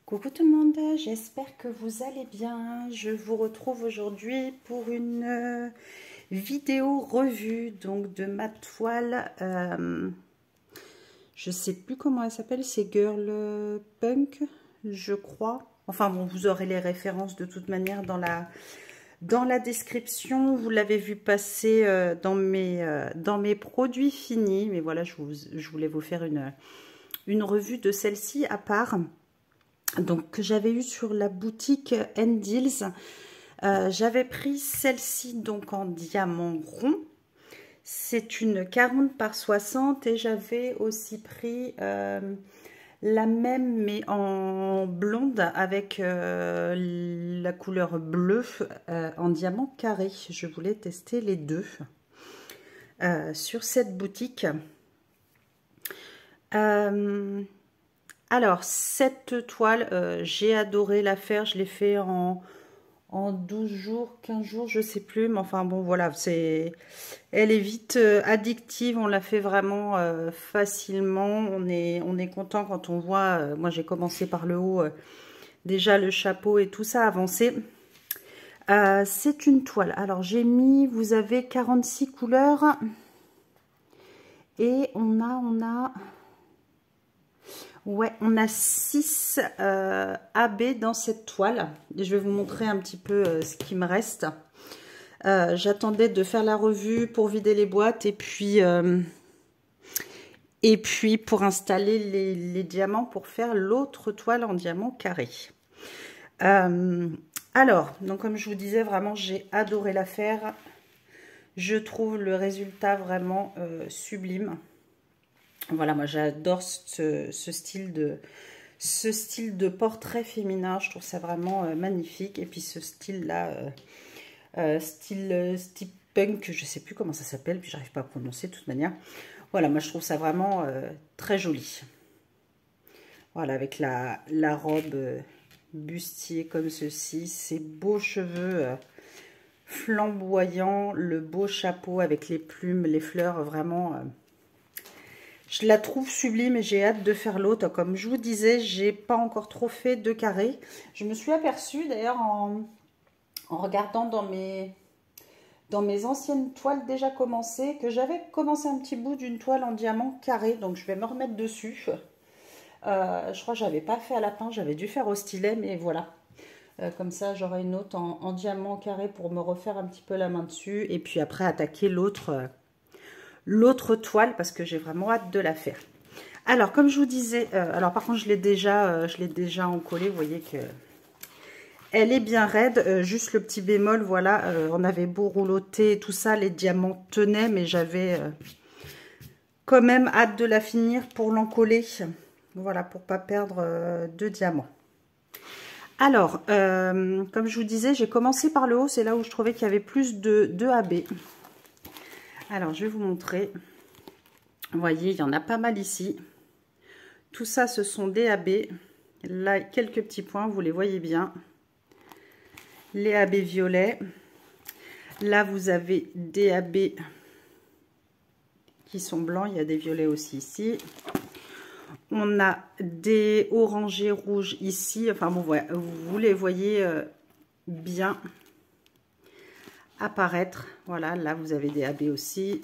Coucou tout le monde, j'espère que vous allez bien. Je vous retrouve aujourd'hui pour une vidéo revue donc de ma toile. Je sais plus comment elle s'appelle, c'est Girl Punk, je crois. Enfin bon, vous aurez les références de toute manière dans la description. Vous l'avez vu passer dans mes produits finis. Mais voilà, je voulais vous faire une revue de celle-ci à part. Donc que j'avais eu sur la boutique Deals. J'avais pris celle-ci donc en diamant rond. C'est une 40 par 60 et j'avais aussi pris la même mais en blonde avec la couleur bleue en diamant carré. Je voulais tester les deux sur cette boutique. Alors, cette toile, j'ai adoré la faire. Je l'ai fait en 12 jours, 15 jours, je sais plus. Mais enfin, bon, voilà, elle est vite addictive. On la fait vraiment facilement. On est content quand on voit... moi, j'ai commencé par le haut. Déjà, le chapeau et tout ça avancé. C'est une toile. Alors, j'ai mis... Vous avez 46 couleurs. Et on a... Ouais, on a 6 AB dans cette toile. Et je vais vous montrer un petit peu ce qui me reste. J'attendais de faire la revue pour vider les boîtes et puis pour installer les diamants pour faire l'autre toile en diamant carré. Alors, donc comme je vous disais, vraiment, j'ai adoré la faire. Je trouve le résultat vraiment sublime. Voilà, moi j'adore ce style de portrait féminin. Je trouve ça vraiment magnifique. Et puis ce style-là, style punk, je sais plus comment ça s'appelle, puis j'arrive pas à prononcer de toute manière. Voilà, moi je trouve ça vraiment très joli. Voilà, avec la robe bustier comme ceci, ces beaux cheveux flamboyants, le beau chapeau avec les plumes, les fleurs, vraiment... je la trouve sublime et j'ai hâte de faire l'autre. Comme je vous disais, j'ai pas encore trop fait de carré. Je me suis aperçue d'ailleurs en regardant dans mes anciennes toiles déjà commencées que j'avais commencé un petit bout d'une toile en diamant carré. Donc je vais me remettre dessus. Je crois que j'avais pas fait à la pince, j'avais dû faire au stylet, mais voilà. Comme ça, j'aurai une autre en diamant carré pour me refaire un petit peu la main dessus. Et puis après, attaquer l'autre toile parce que j'ai vraiment hâte de la faire. Alors comme je vous disais, alors par contre je l'ai déjà encollée, vous voyez que elle est bien raide, juste le petit bémol, voilà, on avait beau rouloter tout ça, les diamants tenaient, mais j'avais quand même hâte de la finir pour l'encoller, voilà, pour pas perdre de diamants. Alors, comme je vous disais, j'ai commencé par le haut, c'est là où je trouvais qu'il y avait plus de AB. Alors, je vais vous montrer. Vous voyez, il y en a pas mal ici. Tout ça, ce sont des AB. Là, quelques petits points, vous les voyez bien. Les AB violets. Là, vous avez des AB qui sont blancs. Il y a des violets aussi ici. On a des orangés rouges ici. Enfin, bon, ouais, vous les voyez bien apparaître. Voilà, là, vous avez des AB aussi.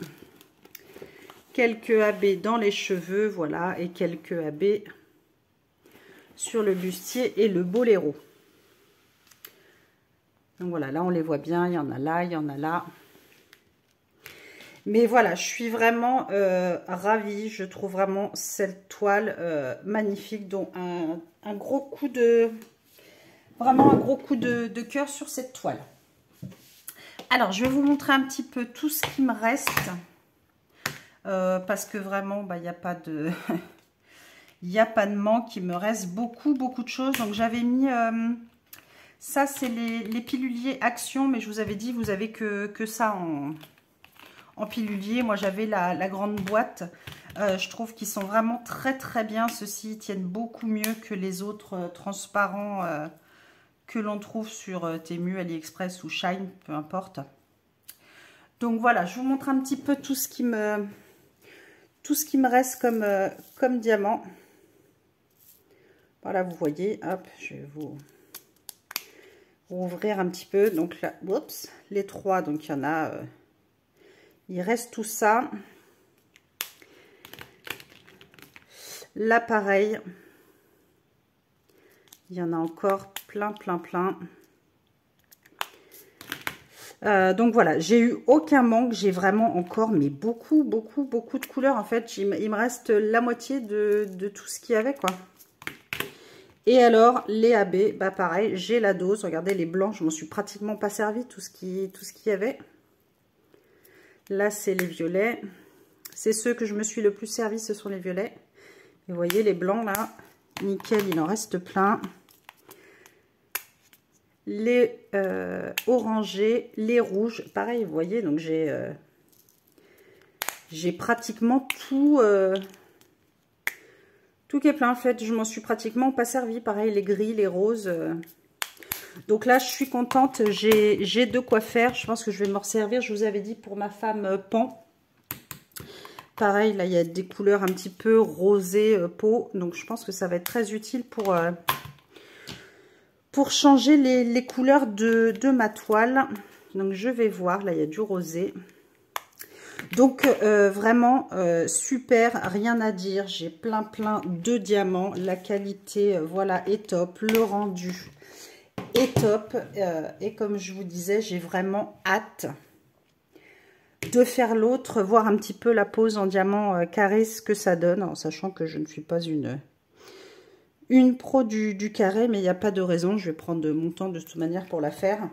Quelques AB dans les cheveux, voilà, et quelques AB sur le bustier et le boléro. Donc voilà, là on les voit bien, il y en a là, il y en a là. Mais voilà, je suis vraiment ravie, je trouve vraiment cette toile magnifique, dont un gros coup de... Vraiment un gros coup de cœur sur cette toile. Alors, je vais vous montrer un petit peu tout ce qui me reste. Parce que vraiment, bah, il n'y a pas de... il n'y a pas de manque, il me reste beaucoup de choses. Donc, j'avais mis... ça, c'est les piluliers Action, mais je vous avais dit, vous avez que ça en pilulier. Moi, j'avais la grande boîte. Je trouve qu'ils sont vraiment très bien. Ceux-ci, ils tiennent beaucoup mieux que les autres transparents que l'on trouve sur Temu, AliExpress ou Shine, peu importe. Donc, voilà, je vous montre un petit peu tout ce qui me reste comme diamant. Voilà, vous voyez, hop, je vais vous ouvrir un petit peu. Donc là, oups, les 3, donc il y en a, il reste tout ça. Là, pareil, il y en a encore plein. Donc voilà, j'ai eu aucun manque, j'ai vraiment encore, mais beaucoup de couleurs. En fait, il me reste la moitié de tout ce qu'il y avait, quoi. Et alors, les AB, bah pareil, j'ai la dose. Regardez, les blancs, je m'en suis pratiquement pas servi, tout ce qu'il y avait. Là, c'est les violets. C'est ceux que je me suis le plus servi, ce sont les violets. Et vous voyez, les blancs, là, nickel, il en reste plein. Les orangés, les rouges, pareil, vous voyez, donc j'ai pratiquement tout qui est plein. En fait, je m'en suis pratiquement pas servi. Pareil, les gris, les roses. Donc là, je suis contente, j'ai de quoi faire. Je pense que je vais me resservir. Je vous avais dit pour ma femme Pan. Pareil, là, il y a des couleurs un petit peu rosées peau. Donc, je pense que ça va être très utile pour changer les couleurs de ma toile. Donc, je vais voir. Là, il y a du rosé. Donc, vraiment, super. Rien à dire. J'ai plein de diamants. La qualité, voilà, est top. Le rendu est top. Et comme je vous disais, j'ai vraiment hâte de faire l'autre, voir un petit peu la pose en diamant carré, ce que ça donne, en sachant que je ne suis pas une pro du carré, mais il n'y a pas de raison, je vais prendre mon temps de toute manière pour la faire.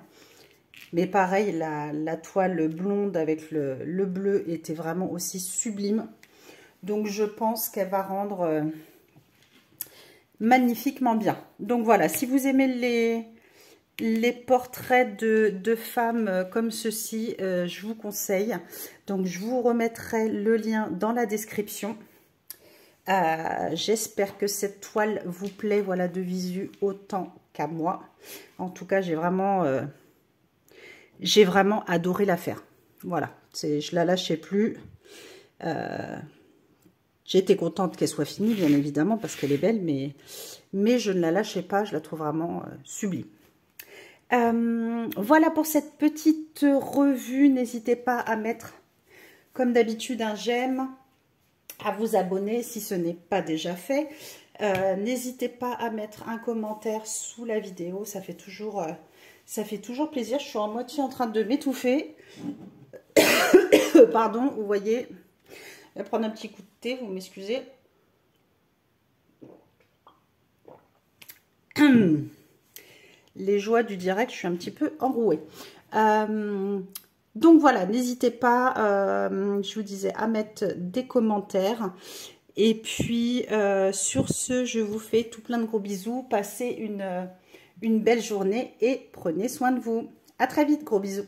Mais pareil, la toile blonde avec le bleu était vraiment aussi sublime. Donc je pense qu'elle va rendre magnifiquement bien. Donc voilà, si vous aimez les portraits de femmes comme ceci, je vous conseille. Donc, je vous remettrai le lien dans la description. J'espère que cette toile vous plaît, voilà, de visu autant qu'à moi. En tout cas, j'ai vraiment adoré la faire. Voilà, je la lâchais plus. J'étais contente qu'elle soit finie, bien évidemment, parce qu'elle est belle, mais je ne la lâchais pas, je la trouve vraiment sublime. Voilà pour cette petite revue. N'hésitez pas à mettre, comme d'habitude, un j'aime, à vous abonner si ce n'est pas déjà fait. N'hésitez pas à mettre un commentaire sous la vidéo, ça fait toujours plaisir. Je suis en moitié en train de m'étouffer. Pardon, vous voyez. Je vais prendre un petit coup de thé, vous m'excusez. Les joies du direct, je suis un petit peu enrouée. Donc voilà, n'hésitez pas, je vous disais, à mettre des commentaires. Et puis, sur ce, je vous fais tout plein de gros bisous. Passez une belle journée et prenez soin de vous. À très vite, gros bisous.